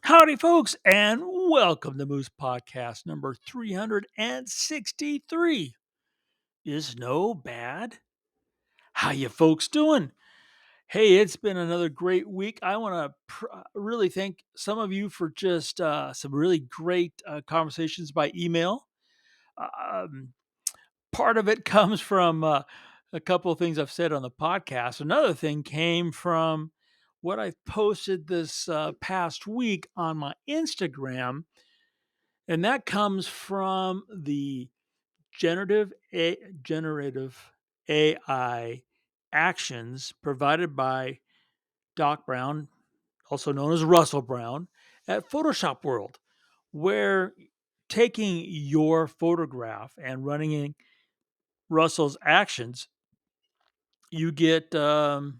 Howdy, folks, and welcome to Moose Podcast number 363. Is no bad. How you folks doing? Hey, it's been another great week. I want to really thank some of you for just some really great conversations by email. Um, Part of it comes from a couple of things I've said on the podcast. Another thing came from what I posted this past week on my Instagram. And that comes from the generative AI actions provided by Doc Brown, also known as Russell Brown, at Photoshop World, where taking your photograph and running in Russell's actions, you get artwork,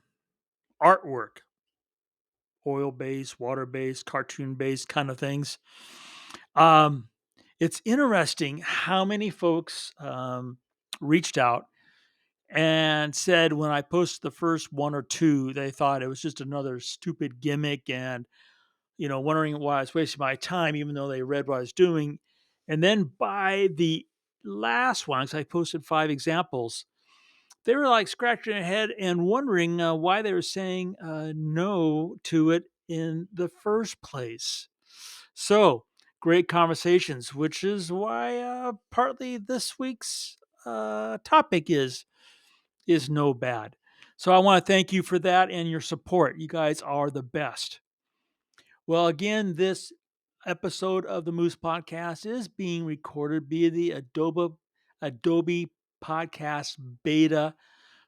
oil based, water based, cartoon based kind of things. Um, it's interesting how many folks reached out and said when I posted the first one or two, they thought it was just another stupid gimmick and, wondering why I was wasting my time, even though they read what I was doing. And then by the last one, 'cause I posted 5 examples, they were like scratching their head and wondering why they were saying no to it in the first place. So great conversations, which is why partly this week's topic is no bad. So I want to thank you for that and your support. You guys are the best. Well, again, this episode of the Moose Podcast is being recorded via the Adobe Podcast Beta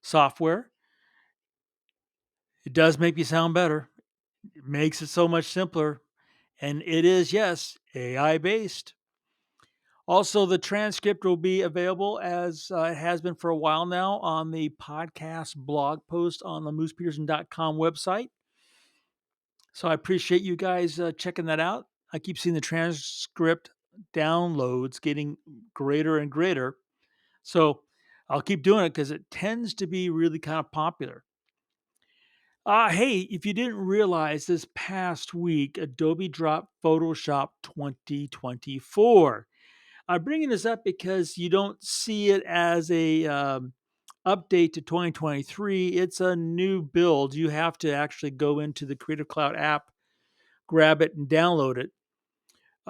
software. It does make you sound better. It makes it so much simpler. And it is, yes, AI based. Also, the transcript will be available as it has been for a while now on the podcast blog post on the moosepeterson.com website. So I appreciate you guys checking that out. I keep seeing the transcript downloads getting greater and greater. So I'll keep doing it because it tends to be really kind of popular. Hey, if you didn't realize this past week, Adobe dropped Photoshop 2024. I'm bringing this up because you don't see it as a update to 2023. It's a new build. You have to actually go into the Creative Cloud app, grab it, and download it.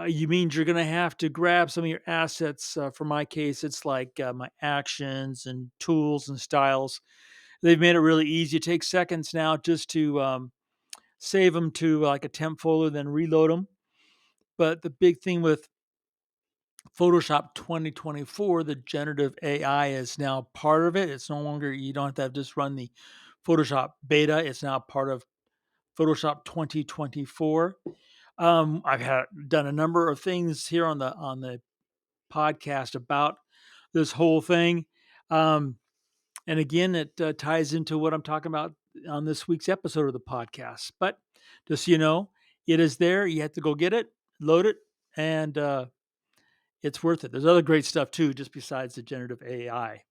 You means you're going to have to grab some of your assets. For my case, it's like my actions and tools and styles. They've made it really easy. It takes seconds now just to save them to like a temp folder, then reload them. But the big thing with Photoshop 2024, the generative AI is now part of it. It's no longer, you don't have to just run the Photoshop beta. It's now part of Photoshop 2024. I've done a number of things here on the podcast about this whole thing. Um, and again, it ties into what I'm talking about on this week's episode of the podcast. But just so you know, it is there. You have to go get it, load it, and it's worth it. There's other great stuff too, just besides the generative AI.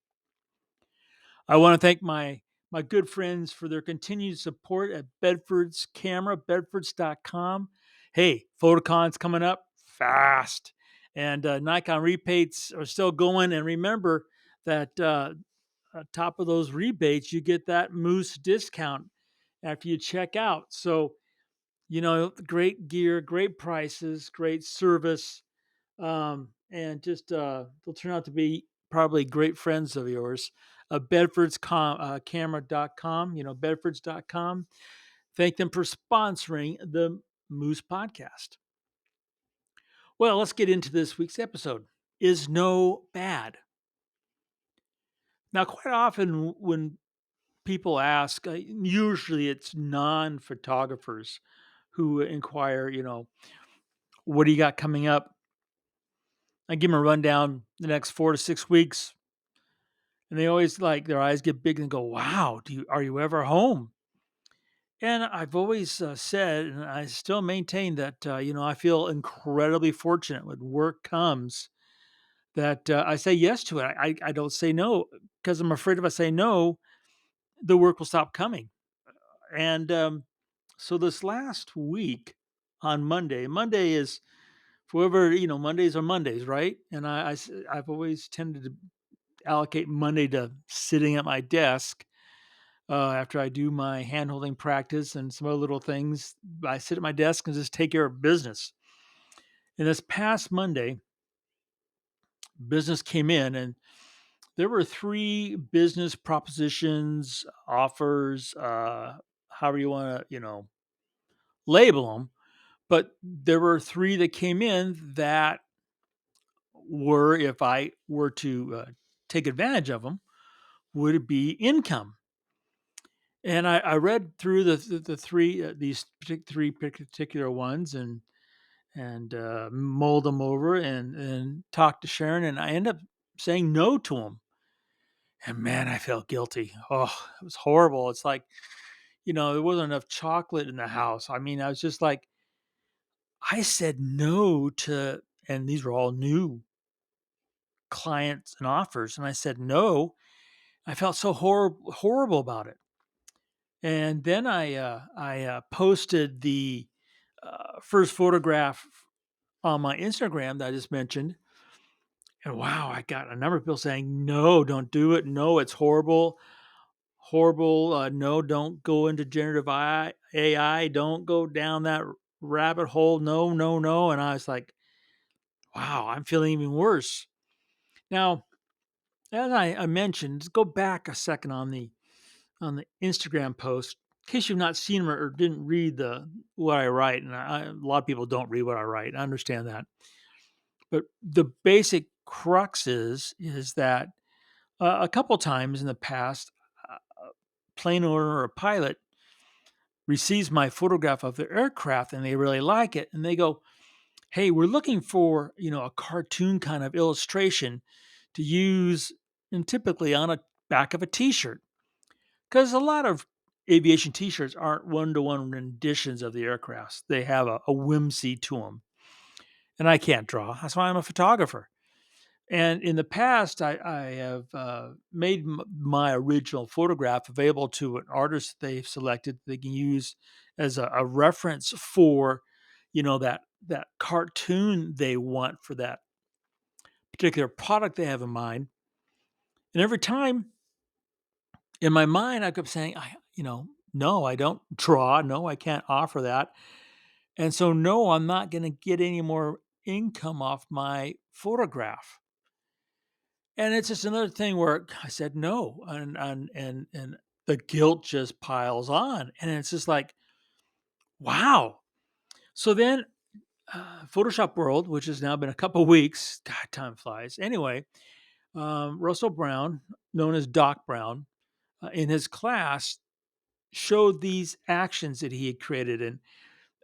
I want to thank my good friends for their continued support at Bedford's Camera, bedfords.com. Hey, Photocon's coming up fast, and Nikon rebates are still going. And remember that top of those rebates, you get that Moose discount after you check out. So, great gear, great prices, great service, and just they'll turn out to be probably great friends of yours. Bedfords camera.com, bedfords.com. Thank them for sponsoring the Moose podcast. Well, let's get into this week's episode. Is no bad. Now, quite often when people ask, usually it's non-photographers who inquire, what do you got coming up? I give them a rundown the next 4 to 6 weeks, and they always like their eyes get big and go, "Wow, are you ever home?" And I've always said, and I still maintain that I feel incredibly fortunate when work comes that I say yes to it. I don't say no because I'm afraid if I say no, the work will stop coming. And so this last week, on Monday. Monday is whoever, Mondays are Mondays, right? And I've always tended to allocate Monday to sitting at my desk after I do my hand holding practice and some other little things. I sit at my desk and just take care of business. And this past Monday, business came in and there were three business propositions, offers, however you want to, label them. But there were three that came in that were, if I were to take advantage of them, would it be income? And I read through the three these three particular ones and mulled them over and talked to Sharon, and I ended up saying no to them. And man, I felt guilty. Oh, it was horrible. It's like, there wasn't enough chocolate in the house. I mean, I was just like, I said no to, and these were all new clients and offers, and I said no. I felt so horrible about it. And then I posted the first photograph on my Instagram that I just mentioned, and wow, I got a number of people saying, "No, don't do it. No, it's horrible, horrible. No, don't go into generative AI. Don't go down that rabbit hole. No, no, no." And I was like, "Wow, I'm feeling even worse." Now, as I mentioned, just go back a second on the Instagram post. In case you've not seen them or didn't read the what I write, and a lot of people don't read what I write. I understand that, but the basic crux is that a couple times in the past, a plane owner or a pilot receives my photograph of their aircraft and they really like it, and they go, "Hey, we're looking for a cartoon kind of illustration to use, and typically on a back of a T-shirt." Because a lot of aviation T-shirts aren't one-to-one renditions of the aircrafts. They have a whimsy to them, and I can't draw. That's why I'm a photographer. And in the past, I have made my original photograph available to an artist they've selected. They can use as a reference for, that cartoon they want for that particular product they have in mind. And every time in my mind, I kept saying, no, I don't draw. No, I can't offer that. And so, no, I'm not going to get any more income off my photograph. And it's just another thing where I said no, and the guilt just piles on, and it's just like, wow. So then, Photoshop World, which has now been a couple weeks, God, time flies. Anyway, Russell Brown, known as Doc Brown, in his class showed these actions that he had created,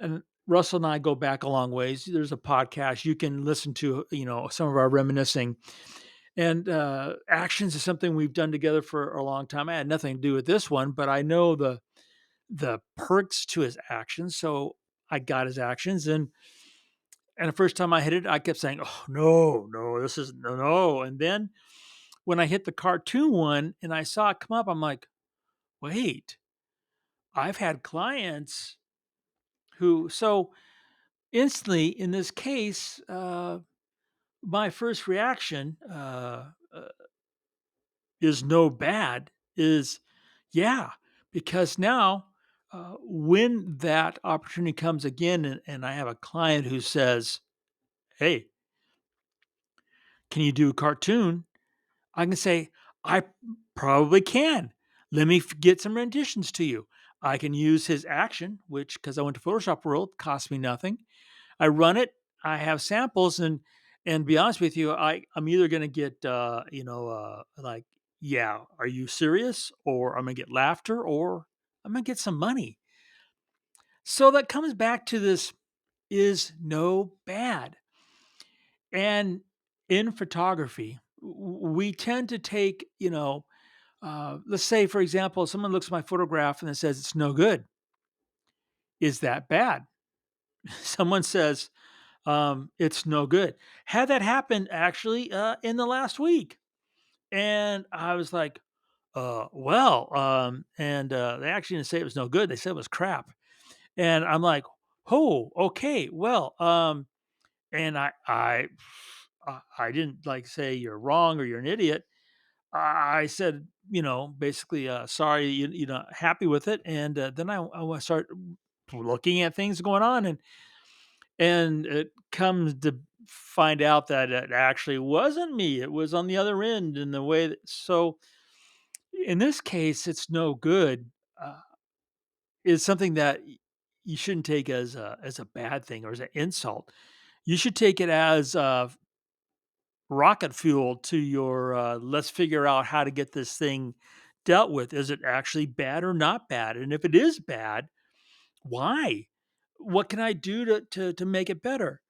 and Russell and I go back a long ways. There's a podcast you can listen to, some of our reminiscing. And actions is something we've done together for a long time. I had nothing to do with this one, but I know the perks to his actions. So I got his actions, and the first time I hit it, I kept saying, "Oh no, no, this is no, no." And then when I hit the cartoon one and I saw it come up, I'm like, "Wait, I've had clients who." So instantly, in this case, my first reaction is no bad, is yeah, because now when that opportunity comes again, and I have a client who says, "Hey, can you do a cartoon?" I can say, "I probably can. Let me get some renditions to you." I can use his action, which, because I went to Photoshop World, cost me nothing. I run it. I have samples, and be honest with you, I'm either going to get like, yeah, are you serious? Or I'm going to get laughter, or I'm going to get some money. So that comes back to this is no bad. And in photography, we tend to take, let's say, for example, someone looks at my photograph and it says it's no good. Is that bad? Someone says, it's no good. Had that happened actually in the last week. And I was like, and they actually didn't say it was no good. They said it was crap. And I'm like, Oh, okay. Well, and I didn't like say you're wrong or you're an idiot. I said, basically, sorry, you're not happy with it, and then I want to start looking at things going on, and it comes to find out that it actually wasn't me. It was on the other end in the way that. So in this case, it's no good. Uh, it's something that you shouldn't take as a bad thing or as an insult. You should take it as rocket fuel to your let's figure out how to get this thing dealt with. Is it actually bad or not bad? And if it is bad, why? What can I do to make it better?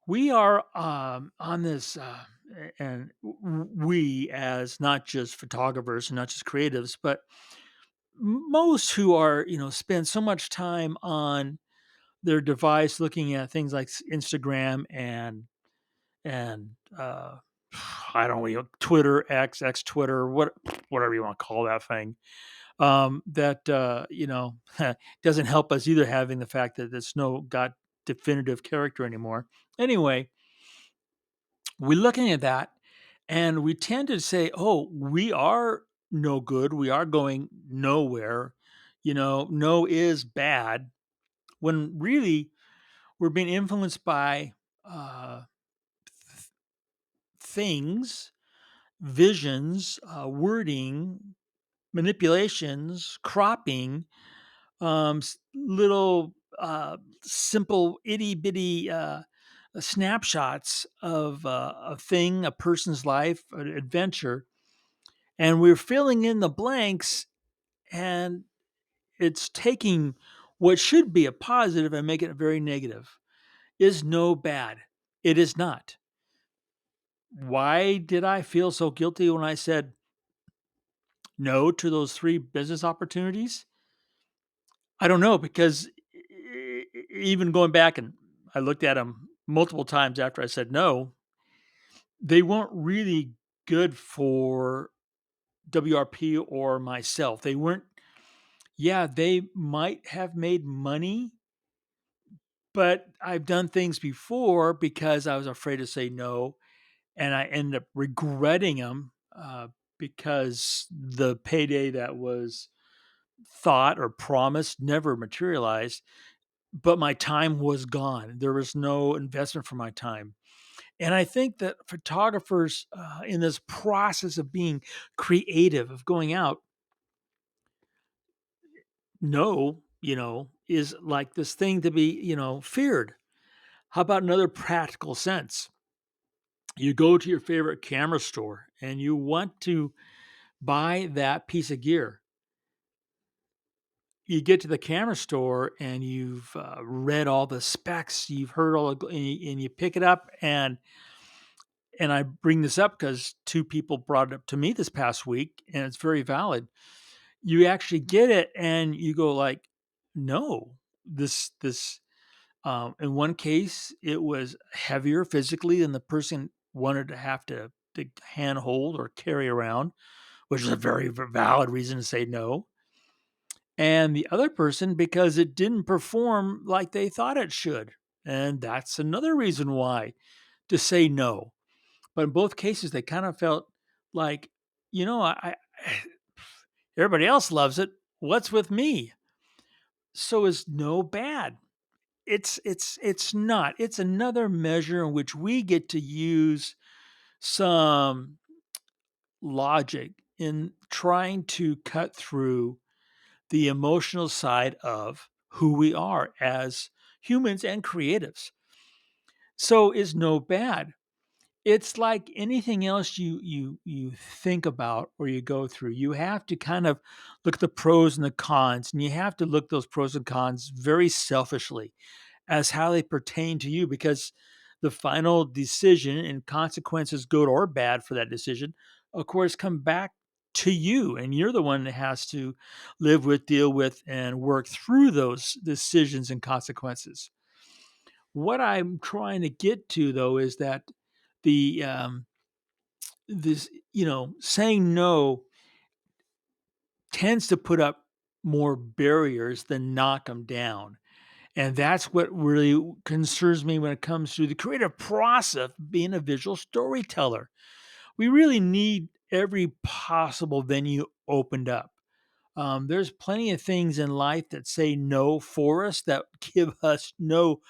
We are on this, and we, as not just photographers and not just creatives, but most who are, spend so much time on their device looking at things like Instagram and I don't know, Twitter, X, Twitter, whatever you want to call that thing. That doesn't help us either, having the fact that it's no got definitive character anymore. Anyway, we're looking at that and we tend to say, oh, we are no good. We are going nowhere. No is bad. When really we're being influenced by uh, things, visions, wording, manipulations, cropping, little simple itty bitty snapshots of a thing, a person's life, an adventure, and we're filling in the blanks, and it's taking what should be a positive and making it very negative. Is no bad. It is not. Why did I feel so guilty when I said no to those 3 business opportunities? I don't know, because even going back and I looked at them multiple times after I said no, they weren't really good for WRP or myself. They weren't. Yeah, they might have made money, but I've done things before because I was afraid to say no, and I ended up regretting them, because the payday that was thought or promised never materialized, but my time was gone. There was no investment for my time. And I think that photographers, in this process of being creative, of going out, no, is like this thing to be, feared. How about another practical sense? You go to your favorite camera store and you want to buy that piece of gear. You get to the camera store and you've read all the specs, you've heard all the, and you pick it up, and I bring this up because 2 people brought it up to me this past week, and it's very valid. You actually get it and you go like, "No, this," in one case, it was heavier physically than the person wanted to have to handhold or carry around, which is a very valid reason to say no. And the other person, because it didn't perform like they thought it should, and that's another reason why to say no. But in both cases, they kind of felt like, everybody else loves it. What's with me? So is no bad. It's not. It's another measure in which we get to use some logic in trying to cut through the emotional side of who we are as humans and creatives. So is no bad. It's like anything else you think about or you go through. You have to kind of look at the pros and the cons, and you have to look those pros and cons very selfishly as how they pertain to you, because the final decision and consequences, good or bad for that decision, of course, come back to you, and you're the one that has to live with, deal with, and work through those decisions and consequences. What I'm trying to get to, though, is that the this saying no tends to put up more barriers than knock them down. And that's what really concerns me when it comes to the creative process of being a visual storyteller. We really need every possible venue opened up. There's plenty of things in life that say no for us, that give us no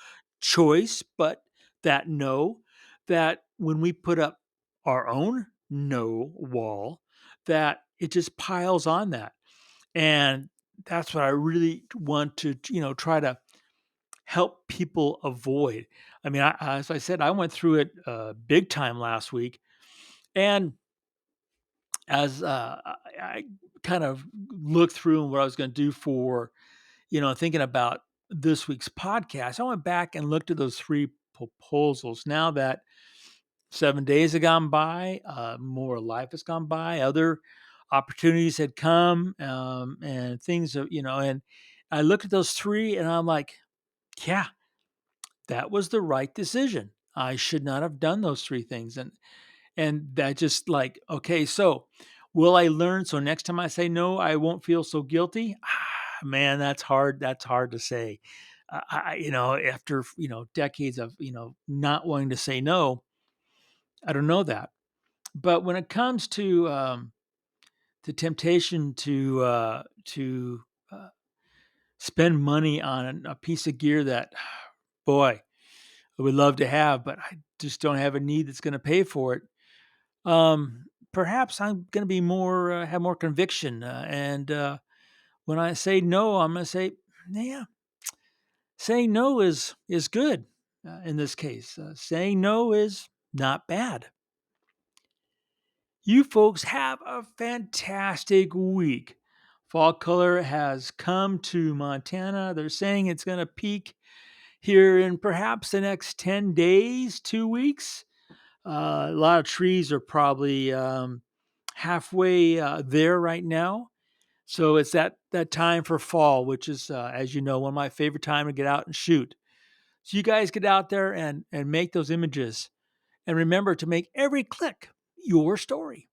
choice but that no, that when we put up our own no wall, that it just piles on that. And that's what I really want to, try to help people avoid. I mean, as I said, I went through it big time last week. And as I kind of looked through what I was going to do for, thinking about this week's podcast, I went back and looked at those three proposals. Now that 7 days have gone by, more life has gone by, other opportunities had come, and things, and I looked at those three and I'm like, yeah, that was the right decision. I should not have done those three things. And that just like, okay, so will I learn? So next time I say no, I won't feel so guilty. Man, that's hard. That's hard to say. After, decades of, not wanting to say no, I don't know that. But when it comes to the temptation to spend money on a piece of gear that, boy, I would love to have, but I just don't have a need that's going to pay for it. Perhaps I'm going to be more have more conviction, and when I say no, I'm going to say, yeah, saying no is good. In this case, saying no is not bad. You folks have a fantastic week. Fall color has come to Montana. They're saying it's going to peak here in perhaps the next 10 days, 2 weeks. A lot of trees are probably halfway there right now. So it's that time for fall, which is, as you know, one of my favorite time to get out and shoot. So you guys get out there and make those images, and remember to make every click your story.